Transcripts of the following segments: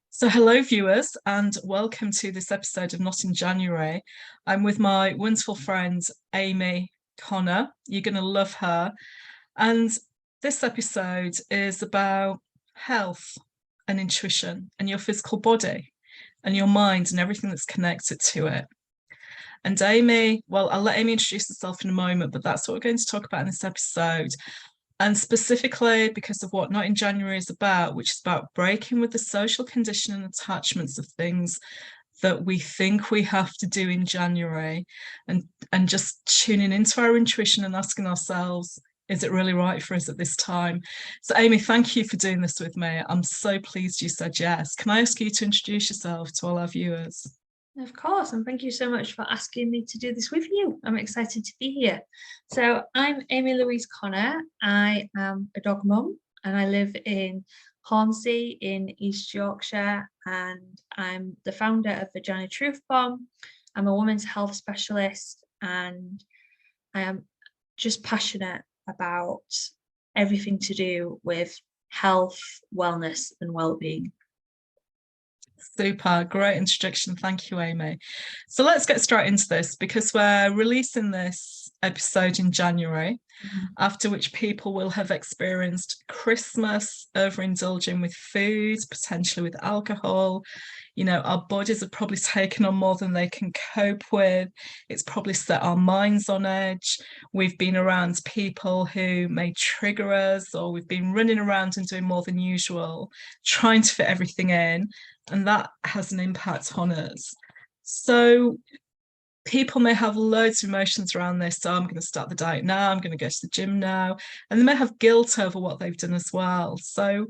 So, hello, viewers, and welcome to this episode of Not in January. I'm with my wonderful friend, Amy Connor. You're going to love her. And this episode is about health and intuition and your physical body and your mind and everything that's connected to it. And Amy, well, I'll let Amy introduce herself in a moment, but that's what we're going to talk about in this episode. And specifically because of what Not in January is about, which is about breaking with the social condition and attachments of things that we think we have to do in January and just tuning into our intuition and asking ourselves, is it really right for us at this time? So Amy, thank you for doing this with me. I'm so pleased you said yes. Can I ask you to introduce yourself to all our viewers? Of course, and thank you so much for asking me to do this with you. I'm excited to be here. So I'm Amy Louise Connor. I am a dog mum and I live in Hornsey in East Yorkshire, and I'm the founder of Vagina Truth Bomb. I'm a women's health specialist and I am just passionate about everything to do with health, wellness and well-being. Super, great introduction. Thank you, Amy. So let's get straight into this because we're releasing this episode in January, after which people will have experienced Christmas, overindulging with food, potentially with alcohol. You know, our bodies have probably taken on more than they can cope with. It's probably set our minds on edge. We've been around people who may trigger us, or we've been running around and doing more than usual, trying to fit everything in. And that has an impact on us. So people may have loads of emotions around this. So I'm going to start the diet now, I'm going to go to the gym now. And they may have guilt over what they've done as well. So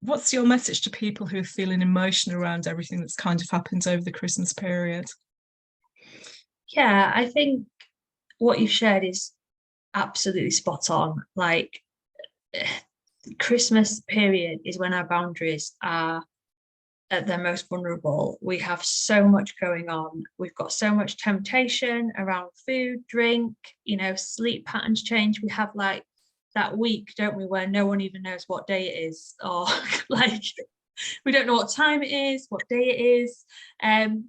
what's your message to people who are feeling emotion around everything that's kind of happened over the Christmas period? Yeah, I think what you've shared is absolutely spot on. Like, the Christmas period is when our boundaries are at their most vulnerable. We have so much going on. We've got so much temptation around food, drink, sleep patterns change. We have like that week, don't we, where no one even knows what day it is, or like we don't know what time it is, what day it is. And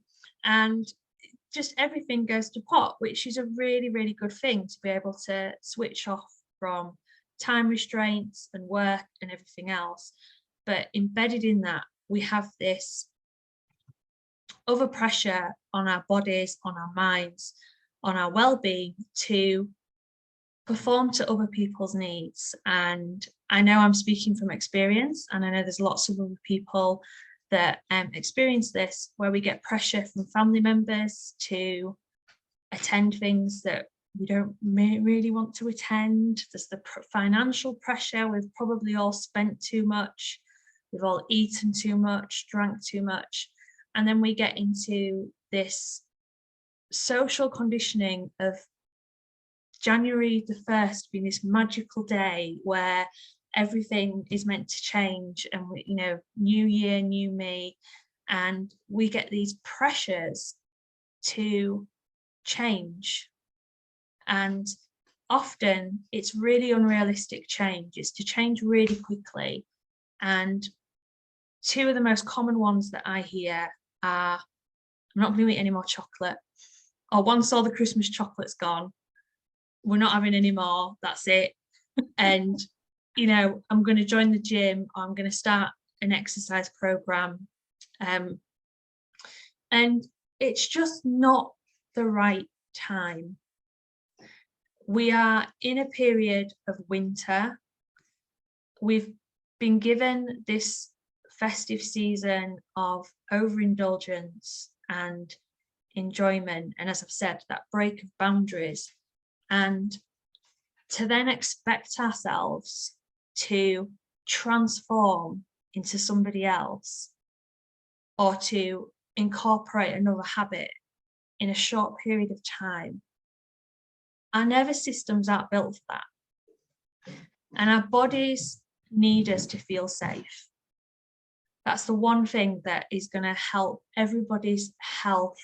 just everything goes to pot, which is a really, really good thing to be able to switch off from time restraints and work and everything else. But embedded in that, we have this other pressure on our bodies, on our minds, on our well-being to perform to other people's needs. And I know I'm speaking from experience, and I know there's lots of other people that experience this, where we get pressure from family members to attend things that we don't really want to attend. There's the financial pressure. We've probably all spent too much. We've all eaten too much, drank too much. And then we get into this social conditioning of January the 1st being this magical day where everything is meant to change, and new year, new me. And we get these pressures to change. And often it's really unrealistic change. It's to change really quickly. And two of the most common ones that I hear are, I'm not going to eat any more chocolate, or once all the Christmas chocolate's gone, we're not having any more, that's it. And I'm going to join the gym, or I'm going to start an exercise program. And it's just not the right time. We are in a period of winter. We've been given this festive season of overindulgence and enjoyment, and as I've said, that break of boundaries, and to then expect ourselves to transform into somebody else, or to incorporate another habit in a short period of time. Our nervous systems aren't built for that, and our bodies need us to feel safe. That's the one thing that is going to help everybody's health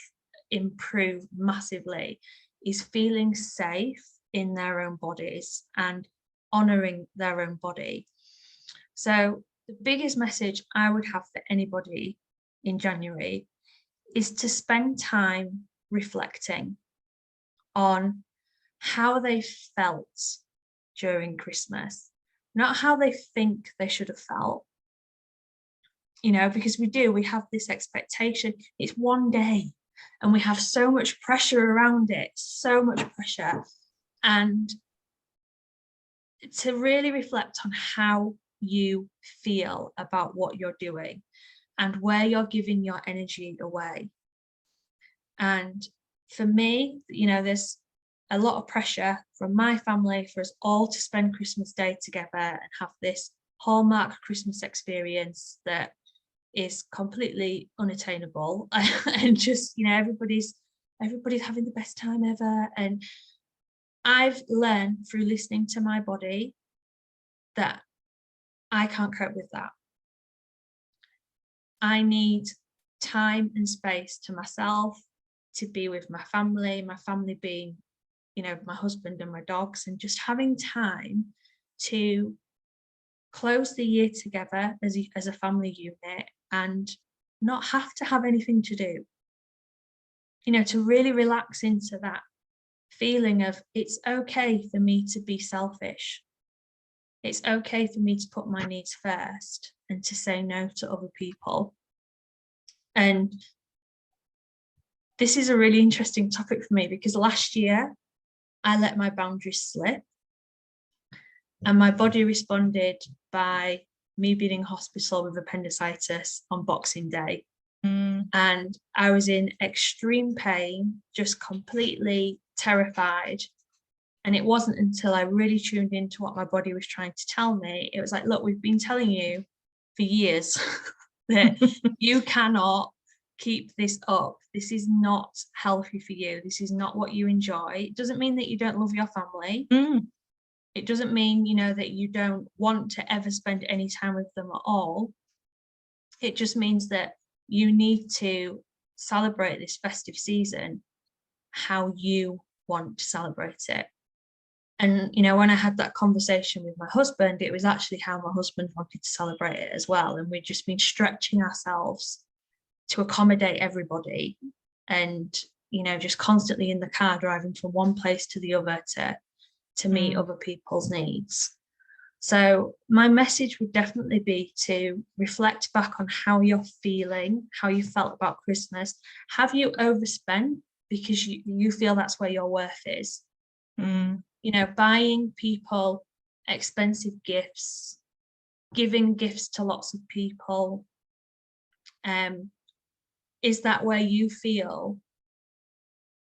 improve massively, is feeling safe in their own bodies and honoring their own body. So The biggest message I would have for anybody in January is to spend time reflecting on how they felt during Christmas, not how they think they should have felt. Because we have this expectation. It's one day and we have so much pressure around it, so much pressure. And to really reflect on how you feel about what you're doing and where you're giving your energy away. And for me, there's a lot of pressure from my family for us all to spend Christmas Day together and have this hallmark Christmas experience that is completely unattainable. And just, everybody's having the best time ever. And I've learned through listening to my body that I can't cope with that. I need time and space to myself, to be with my family being, my husband and my dogs, and just having time to close the year together as a family unit and not have to have anything to do. To really relax into that feeling of it's okay for me to be selfish. It's okay for me to put my needs first and to say no to other people. And this is a really interesting topic for me because last year I let my boundaries slip and my body responded by me being in hospital with appendicitis on Boxing Day. And I was in extreme pain, just completely terrified. And it wasn't until I really tuned into what my body was trying to tell me. It was like, look, we've been telling you for years that you cannot keep this up. This is not healthy for you. This is not what you enjoy. It doesn't mean that you don't love your family. It doesn't mean, that you don't want to ever spend any time with them at all. It just means that you need to celebrate this festive season how you want to celebrate it. And, when I had that conversation with my husband, it was actually how my husband wanted to celebrate it as well. And we'd just been stretching ourselves to accommodate everybody and, just constantly in the car driving from one place to the other to meet other people's needs. So my message would definitely be to reflect back on how you're feeling, how you felt about Christmas. Have you overspent because you feel that's where your worth is? Buying people expensive gifts, giving gifts to lots of people. Is that where you feel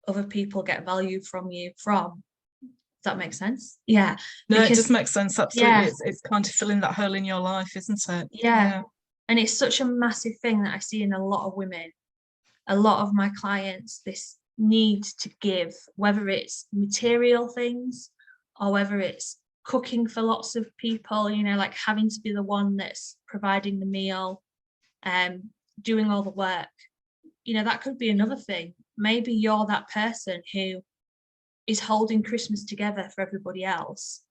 other people get value from you from? Does that make sense? Yeah. No, it does make sense. Absolutely. Yeah. It's kind of filling that hole in your life, isn't it? Yeah. And it's such a massive thing that I see in a lot of women, a lot of my clients, this need to give, whether it's material things or whether it's cooking for lots of people, like having to be the one that's providing the meal, doing all the work. That could be another thing. Maybe you're that person who is holding Christmas together for everybody else,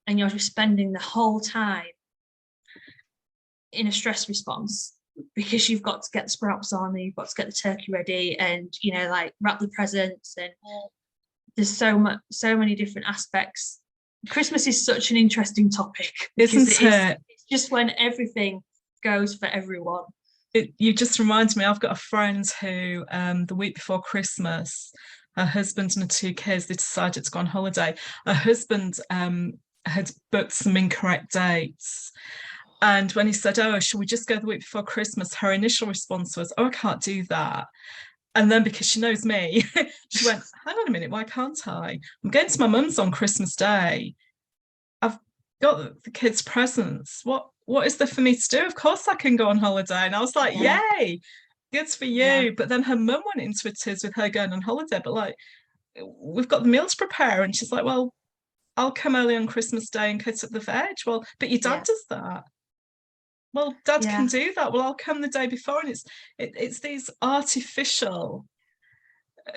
and you're just spending the whole time in a stress response because you've got to get the sprouts on and you've got to get the turkey ready and like wrap the presents, and there's so many different aspects. Christmas is such an interesting topic, isn't it? It's just when everything goes for everyone. You just remind me, I've got a friend who the week before Christmas, her husband and the two kids, they decided to go on holiday. Her husband had booked some incorrect dates. And when he said, oh, should we just go the week before Christmas? Her initial response was, oh, I can't do that. And then because she knows me, she went, hang on a minute, why can't I? I'm going to my mum's on Christmas Day. I've got the kids' presents. What is there for me to do? Of course I can go on holiday. And I was like, yay, good for you. Yeah. But then her mum went into it with her going on holiday, but like, we've got the meal to prepare. And she's like, well, I'll come early on Christmas Day and cut up the veg. Well, but your dad does that. Well, dad can do that. Well, I'll come the day before. And it's these artificial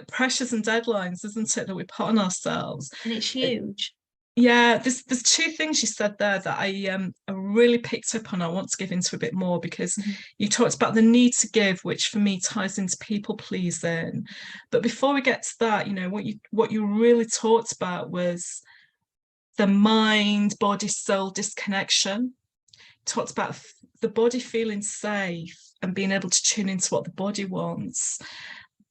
pressures and deadlines, isn't it, that we put on ourselves. And it's huge. Yeah, there's two things you said there that I really picked up on. I want to give into a bit more because Mhm. you talked about the need to give, which for me ties into people pleasing. But before we get to that, what you really talked about was the mind body soul disconnection. Talked about the body feeling safe and being able to tune into what the body wants.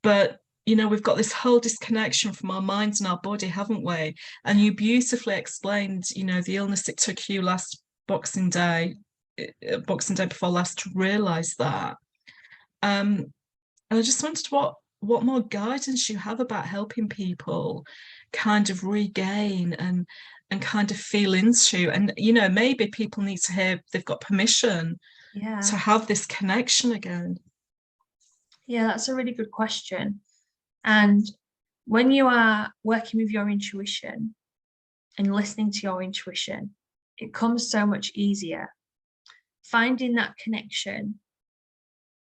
But we've got this whole disconnection from our minds and our body, haven't we? And Yeah. you beautifully explained, the illness it took you last Boxing Day before last to realize that. Um, and I just wondered what more guidance you have about helping people kind of regain and kind of feel into. And maybe people need to hear they've got permission Yeah. to have this connection again. Yeah, that's a really good question. And when you are working with your intuition and listening to your intuition, it comes so much easier. Finding that connection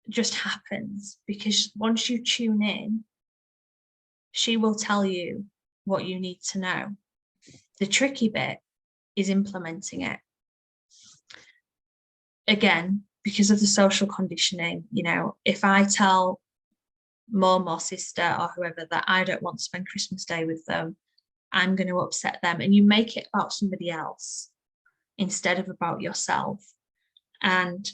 just happens because once you tune in, she will tell you what you need to know. The tricky bit is implementing it. Again, because of the social conditioning, if I tell mum or sister or whoever that I don't want to spend Christmas Day with them, I'm going to upset them. And you make it about somebody else instead of about yourself. And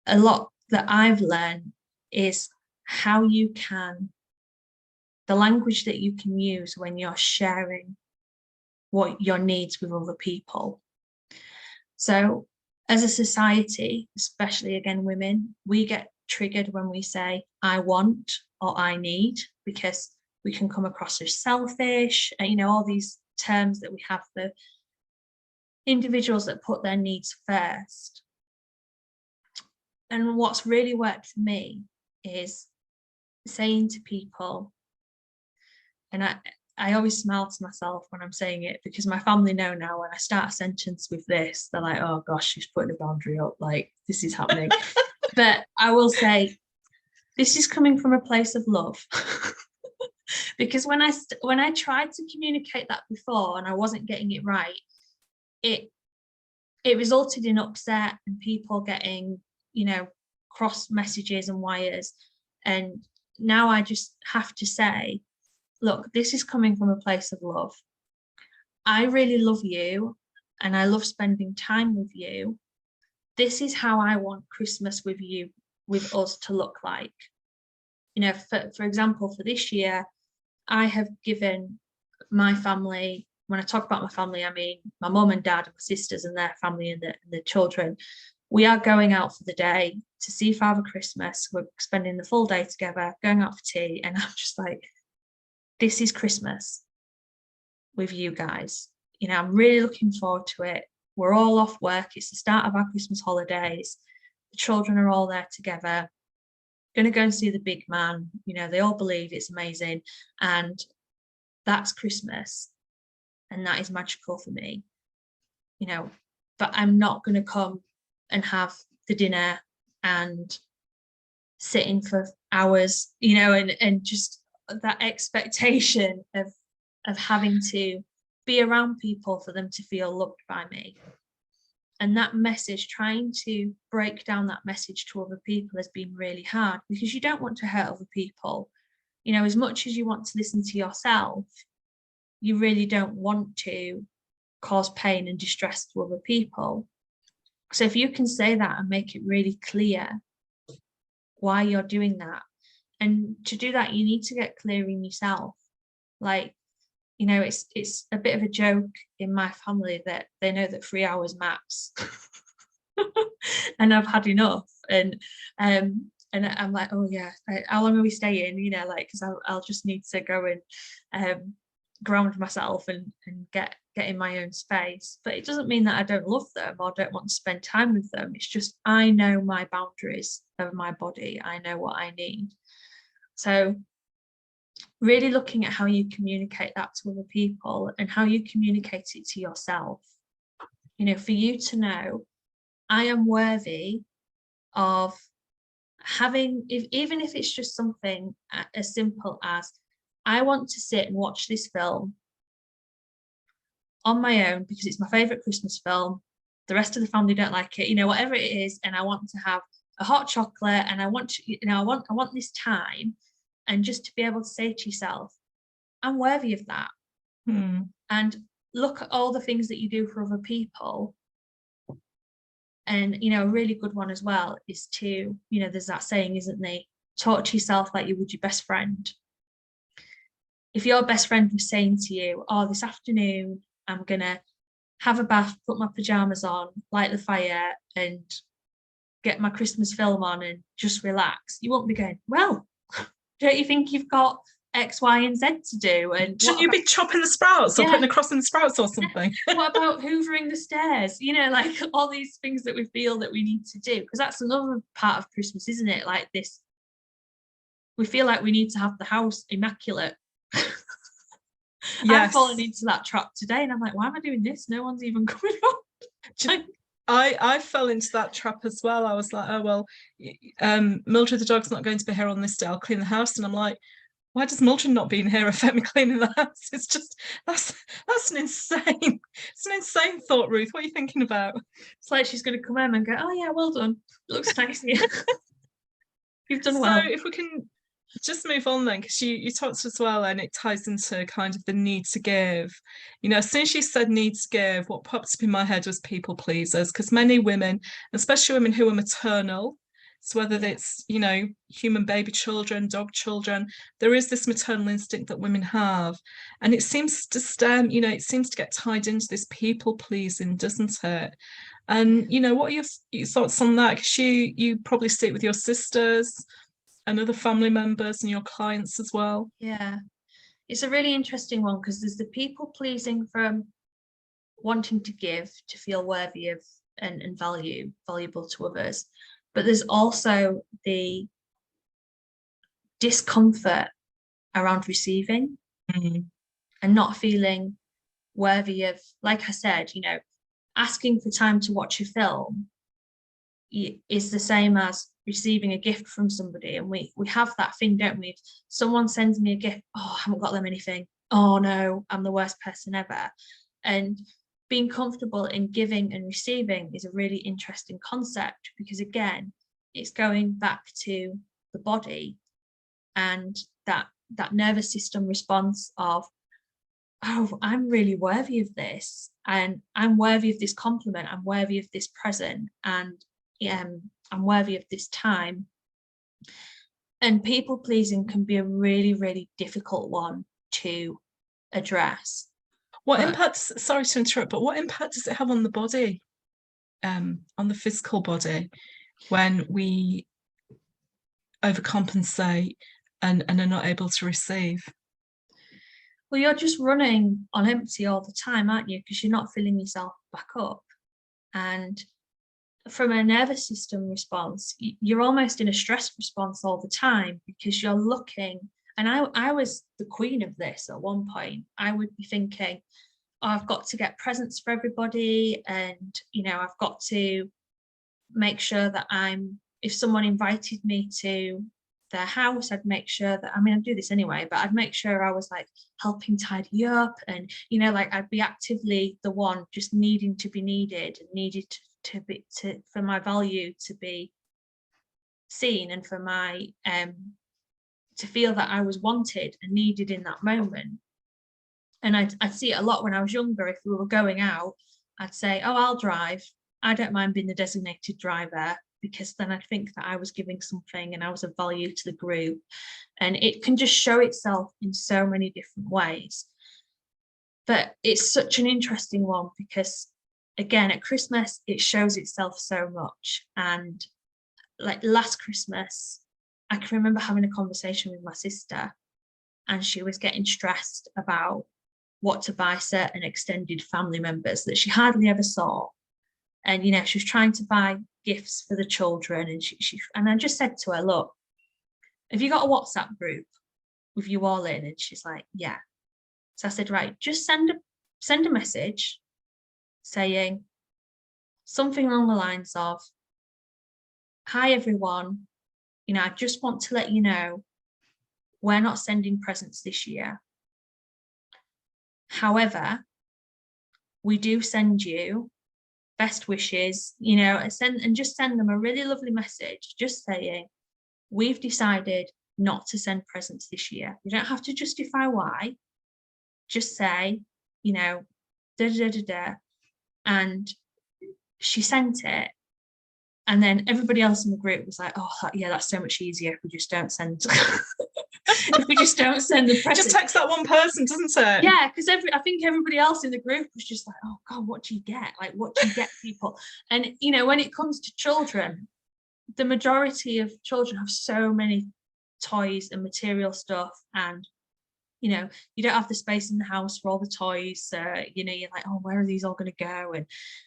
a lot that I've learned is how you can, the language that you can use when you're sharing what your needs with other people. So, as a society, especially again women, we get triggered when we say, I want or I need, because we can come across as selfish, all these terms that we have for individuals that put their needs first. And what's really worked for me is saying to people, and I always smile to myself when I'm saying it because my family know now when I start a sentence with this, they're like, oh gosh, she's putting a boundary up, like this is happening. But I will say, this is coming from a place of love. Because when I tried to communicate that before and I wasn't getting it right, it resulted in upset and people getting, cross messages and wires. And now I just have to say, look, this is coming from a place of love. I really love you and I love spending time with you. This is how I want Christmas with you, with us to look like. For example, for this year, I have given my family, when I talk about my family, I mean my mum and dad and my sisters and their family and the children. We are going out for the day to see Father Christmas. We're spending the full day together, going out for tea. And I'm just like, this is Christmas with you guys. I'm really looking forward to it. We're all off work. It's the start of our Christmas holidays. The children are all there together. Going to go and see the big man. They all believe it's amazing. And that's Christmas. And that is magical for me. But I'm not going to come and have the dinner and sitting for hours, and just that expectation of having to be around people for them to feel loved by me. And that message, trying to break down that message to other people has been really hard because you don't want to hurt other people. As much as you want to listen to yourself, you really don't want to cause pain and distress to other people. So if you can say that and make it really clear why you're doing that, and to do that, you need to get clear in yourself. Like, it's a bit of a joke in my family that they know that 3 hours max. And I've had enough. And I'm like, oh yeah, how long are we staying? Because I'll just need to go and ground myself and get in my own space. But it doesn't mean that I don't love them or don't want to spend time with them. It's just I know my boundaries of my body. I know what I need. So really looking at how you communicate that to other people and how you communicate it to yourself. For you to know, I am worthy of having, even if it's just something as simple as, I want to sit and watch this film on my own because it's my favorite Christmas film. The rest of the family don't like it, whatever it is, and I want to have a hot chocolate, and I want to, I want this time, and just to be able to say to yourself, I'm worthy of that. And look at all the things that you do for other people. And a really good one as well is to, there's that saying, isn't there? Talk to yourself like you would your best friend. If your best friend was saying to you, oh, this afternoon I'm gonna have a bath, put my pajamas on, light the fire, and get my Christmas film on and just relax, you won't be going, well, don't you think you've got X, Y, and Z to do? And shouldn't you be chopping the sprouts or putting a cross in the sprouts or something? What about hoovering the stairs? Like all these things that we feel that we need to do, because that's another part of Christmas, isn't it? Like this, we feel like we need to have the house immaculate. Yes. I've fallen into that trap today, and I'm like, why am I doing this? No one's even coming up. I fell into that trap as well. I was like, oh well, Mildred the dog's not going to be here on this day, I'll clean the house. And I'm like, why does Mildred not being here affect me cleaning the house? It's just that's an insane thought, Ruth. What are you thinking about? It's like she's going to come home and go, oh yeah, well done, looks nice here. You've done well. So if we can just move on then, because you talked as well, and it ties into kind of the need to give. As soon as you said need to give, what popped up in my head was people pleasers, because many women, especially women who are maternal, so whether it's human baby children, dog children, there is this maternal instinct that women have, and it seems to stem, it seems to get tied into this people pleasing, doesn't it? And what are your thoughts on that? Because you probably see it with your sisters and other family members and your clients as well. Yeah, it's a really interesting one, because there's the people pleasing from wanting to give, to feel worthy of and valuable to others, but there's also the discomfort around receiving and not feeling worthy of, like I said, asking for time to watch a film is the same as receiving a gift from somebody. And we have that thing, don't we? If someone sends me a gift, oh, I haven't got them anything, oh no, I'm the worst person ever. And being comfortable in giving and receiving is a really interesting concept, because again, it's going back to the body and that nervous system response of, oh, I'm really worthy of this, and I'm worthy of this compliment, I'm worthy of this present, and I'm worthy of this time. And people pleasing can be a really, really difficult one to address. What impact, sorry to interrupt, but what impact does it have on the body, on the physical body, when we overcompensate and are not able to receive? Well, you're just running on empty all the time, aren't you? Because you're not filling yourself back up. And from a nervous system response, you're almost in a stress response all the time, because you're looking, and I was the queen of this at one point. I would be thinking, oh, I've got to get presents for everybody, and I've got to make sure that if someone invited me to their house, I'd make sure that, I'd do this anyway, but I'd make sure I was like helping tidy up, and like I'd be actively the one just needing to be needed, and needed for my value to be seen, and for my to feel that I was wanted and needed in that moment. And I'd see it a lot when I was younger. If we were going out, I'd say, oh, I'll drive, I don't mind being the designated driver, because then I think that I was giving something and I was of value to the group. And it can just show itself in so many different ways. But it's such an interesting one, because again, at Christmas, it shows itself so much. And like last Christmas, I can remember having a conversation with my sister, and she was getting stressed about what to buy certain extended family members that she hardly ever saw. And she was trying to buy gifts for the children, and and I just said to her, look, have you got a WhatsApp group with you all in? And she's like, yeah. So I said, right, just send a message saying something along the lines of, hi everyone, I just want to let you know we're not sending presents this year. However, we do send you best wishes, just send them a really lovely message, just saying, we've decided not to send presents this year. You don't have to justify why. Just say, da da da da. And she sent it. And then everybody else in the group was like, oh, yeah, that's so much easier if we just don't send if we just don't send the present. Just text that one person, doesn't it? Yeah, because I think everybody else in the group was just like, oh God, what do you get? Like, what do you get people? And when it comes to children, the majority of children have so many toys and material stuff, and you don't have the space in the house for all the toys. So you're like, oh, where are these all going to go?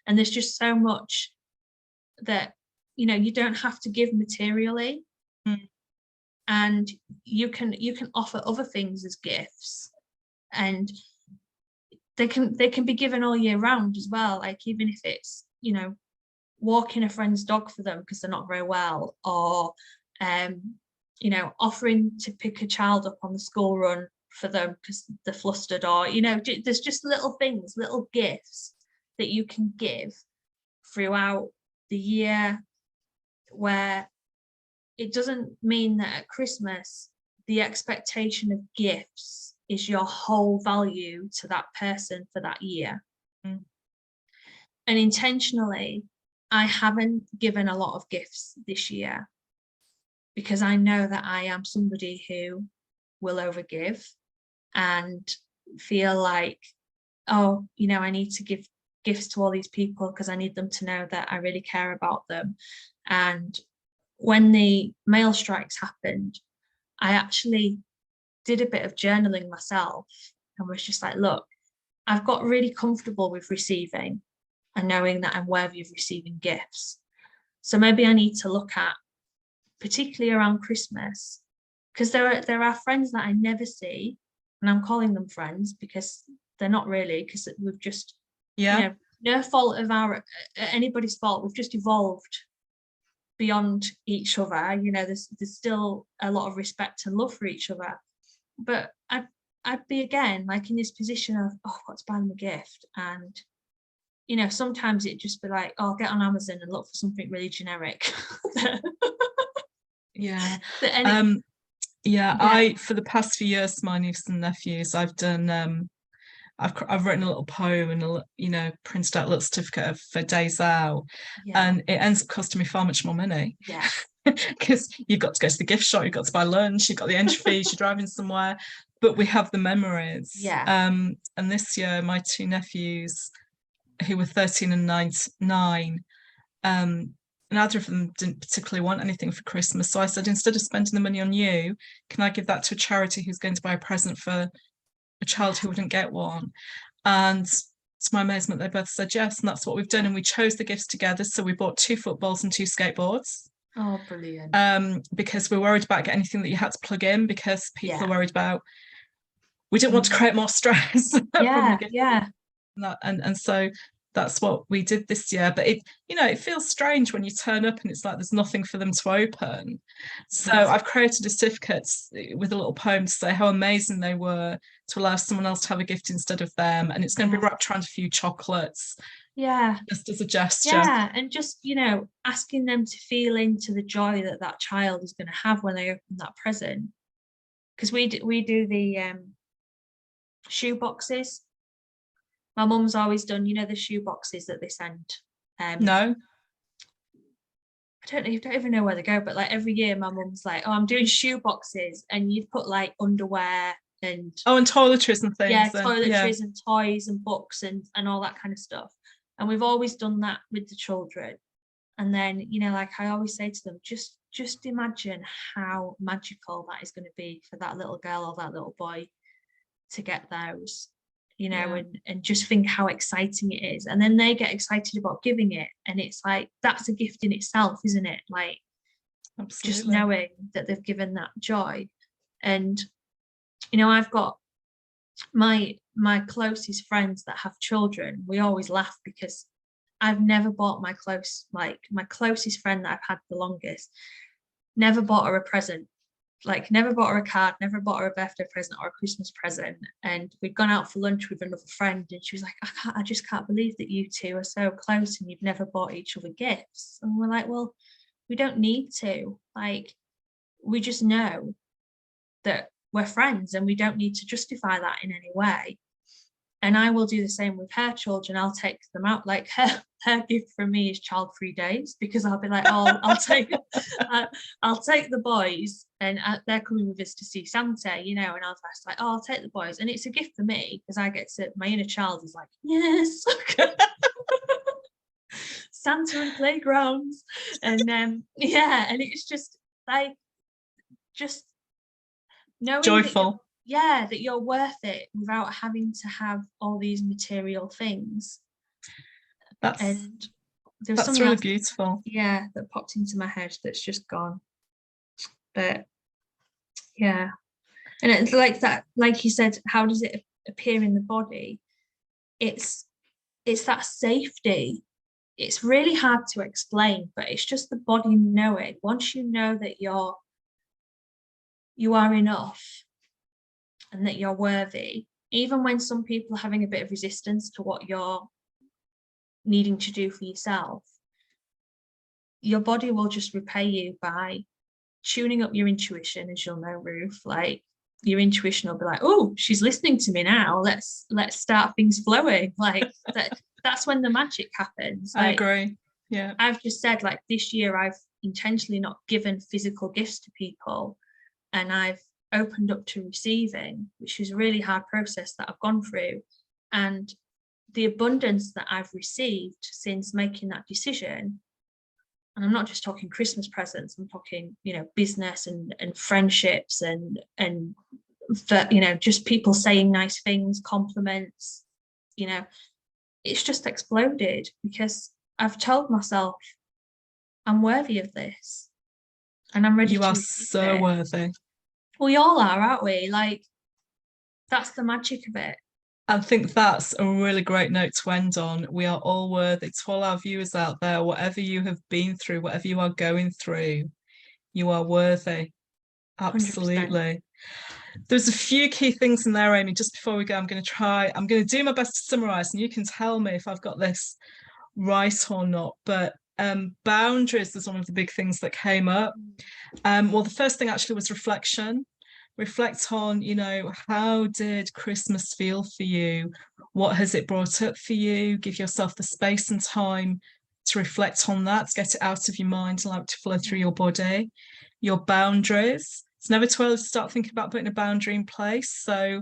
And there's just so much that you don't have to give materially. And you can offer other things as gifts, and they can be given all year round as well. Like, even if it's walking a friend's dog for them because they're not very well, or offering to pick a child up on the school run for them because they're flustered, or there's just little things, little gifts that you can give throughout the year, where it doesn't mean that at Christmas the expectation of gifts is your whole value to that person for that year. And intentionally, I haven't given a lot of gifts this year because I know that I am somebody who will overgive and feel like, oh, I need to give gifts to all these people because I need them to know that I really care about them. And when the mail strikes happened, I actually did a bit of journaling myself and was just like, look, I've got really comfortable with receiving and knowing that I'm worthy of receiving gifts. So maybe I need to look at, particularly around Christmas, because there are friends that I never see, and I'm calling them friends because they're not really, because we've just, no fault of anybody's fault. We've just evolved beyond each other. There's still a lot of respect and love for each other, but I'd be again like in this position of, oh, I've got to buy them a gift, and sometimes it'd just be like, oh, I'll get on Amazon and look for something really generic. Yeah. Yeah. I, for the past few years, my nieces and nephews, I've done I've written a little poem and printed out a little certificate for days out, and it ends up costing me far much more money. Yeah. Because you've got to go to the gift shop, you've got to buy lunch, you've got the entry fees, you're driving somewhere, but we have the memories. Yeah. And this year, my two nephews, who were 13 and 9, neither of them didn't particularly want anything for Christmas. So I said, instead of spending the money on you, can I give that to a charity who's going to buy a present for a child who wouldn't get one? And to my amazement, they both said yes, and that's what we've done. And we chose the gifts together. So we bought 2 footballs and 2 skateboards. Oh, brilliant. Because we're worried about getting anything that you had to plug in, because people are worried about, we didn't want to create more stress. And so that's what we did this year. But it feels strange when you turn up and it's like there's nothing for them to open. So I've created a certificate with a little poem to say how amazing they were, to allow someone else to have a gift instead of them. And it's going to be wrapped around a few chocolates. Yeah. Just as a gesture. Yeah. And just, asking them to feel into the joy that child is going to have when they open that present. Because we do the shoe boxes. My mum's always done, the shoe boxes that they send. No. I don't even know where they go, but like every year my mum's like, oh, I'm doing shoe boxes, and you'd put like underwear and toiletries and things. Yeah, toiletries and toys and books and all that kind of stuff. And we've always done that with the children. And then, like I always say to them, just imagine how magical that is going to be for that little girl or that little boy to get those. And just think how exciting it is. And then they get excited about giving it. And it's like, that's a gift in itself, isn't it? Like, absolutely. Just knowing that they've given that joy. And, I've got my closest friends that have children. We always laugh because I've never bought my closest friend that I've had the longest, never bought her a present. like never bought her a card, never bought her a birthday present or a Christmas present. And we'd gone out for lunch with another friend, and she was like, I just can't believe that you two are so close and you've never bought each other gifts. And we're like, well, we don't need to. Like, we just know that we're friends and we don't need to justify that in any way. And I will do the same with her children. I'll take them out. Like her gift from me is child-free days, because I'll be like, oh, I'll take the boys, and they're coming with us to see Santa, you know. And I was like, oh, I'll take the boys, and it's a gift for me because I get to. My inner child is like, yes, Santa and playgrounds, and yeah, and it's just like just knowing that Joyful. that you're worth it without having to have all these material things. That's And there was that's something really else, beautiful. that popped into my head that's just gone. But yeah, and it's like that, like you said, how does it appear in the body? It's that safety. It's really hard to explain, but it's just the body knowing. Once you know that you are enough and that you're worthy, even when some people are having a bit of resistance to what you're needing to do for yourself, your body will just repay you by tuning up your intuition, as you'll know, Ruth. Like, your intuition will be like, oh, she's listening to me now. Let's start things flowing. Like that's when the magic happens. I Like, agree. Yeah. I've just said, like, this year I've intentionally not given physical gifts to people, and I've opened up to receiving, which is a really hard process that I've gone through. And the abundance that I've received since making that decision, and I'm not just talking Christmas presents, I'm talking, you know, business and friendships and you know, just people saying nice things, compliments, you know, it's just exploded because I've told myself I'm worthy of this and I'm ready You to are receive so it. worthy. We all are, aren't we? Like, that's the magic of it. I think that's a really great note to end on. We are all worthy. To all our viewers out there, whatever you have been through, whatever you are going through, you are worthy. 100%. Absolutely. There's a few key things in there, Amy. Just before we go, I'm going to do my best to summarize, and you can tell me if I've got this right or not. But boundaries is one of the big things that came up. Well, the first thing actually was reflection. Reflect on, you know, how did Christmas feel for you? What has it brought up for you? Give yourself the space and time to reflect on that, to get it out of your mind, allow it to flow through your body. Your boundaries. It's never too early to start thinking about putting a boundary in place. So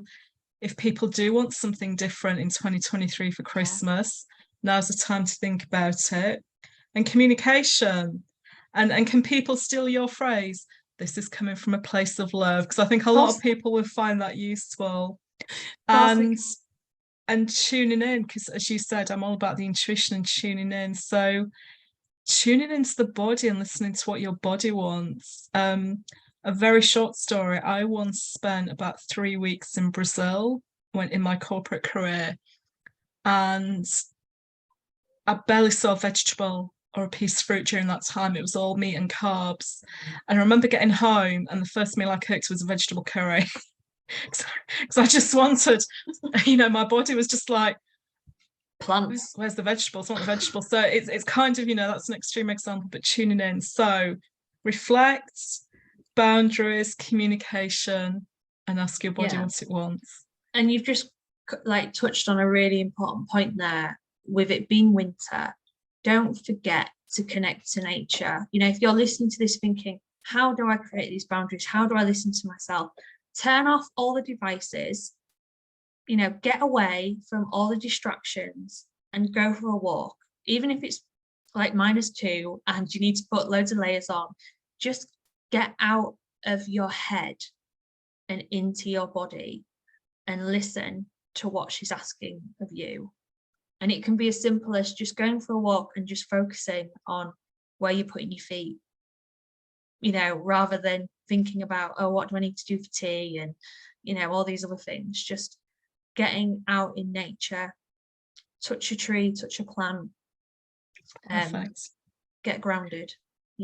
if people do want something different in 2023 for Christmas, now's the time to think about it. And communication. And can people steal your phrase? This is coming from a place of love, because I think a lot of people will find that useful. And tuning in, because as you said, I'm all about the intuition and tuning in. So tuning into the body and listening to what your body wants. A very short story. I once spent about 3 weeks in Brazil, went in my corporate career, and I barely saw a vegetable or a piece of fruit during that time. It was all meat and carbs. And I remember getting home and the first meal I cooked was a vegetable curry. Because I just wanted, you know, my body was just like, plants. Where's the vegetables? I want the vegetables. So it's kind of, you know, that's an extreme example, but tuning in. So reflect, boundaries, communication, and ask your body what it wants. And you've just like touched on a really important point there. With it being winter, don't forget to connect to nature. You know, if you're listening to this thinking, how do I create these boundaries? How do I listen to myself? Turn off all the devices, you know, get away from all the distractions and go for a walk. Even if it's like -2 and you need to put loads of layers on, just get out of your head and into your body and listen to what she's asking of you. And it can be as simple as just going for a walk and just focusing on where you're putting your feet, you know, rather than thinking about, oh, what do I need to do for tea? And, you know, all these other things. Just getting out in nature, touch a tree, touch a plant, Perfect. get grounded.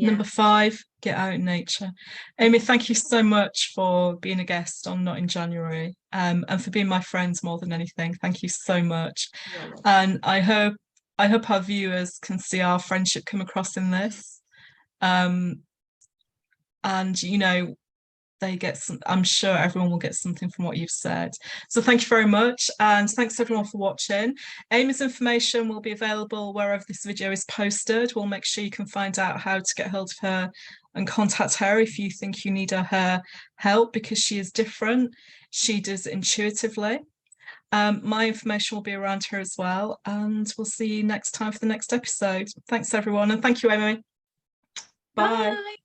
Number 5, get out in nature. Amy, thank you so much for being a guest on Not in January, and for being my friends more than anything. Thank you so much. And I hope our viewers can see our friendship come across in this. And they get some, I'm sure everyone will get something from what you've said. So thank you very much, and thanks everyone for watching. Amy's information will be available wherever this video is posted. We'll make sure you can find out how to get hold of her and contact her if you think you need her help, because she is different. She does intuitively. My information will be around here as well, and we'll see you next time for the next episode. Thanks everyone, and thank you, Amy. Bye. Bye.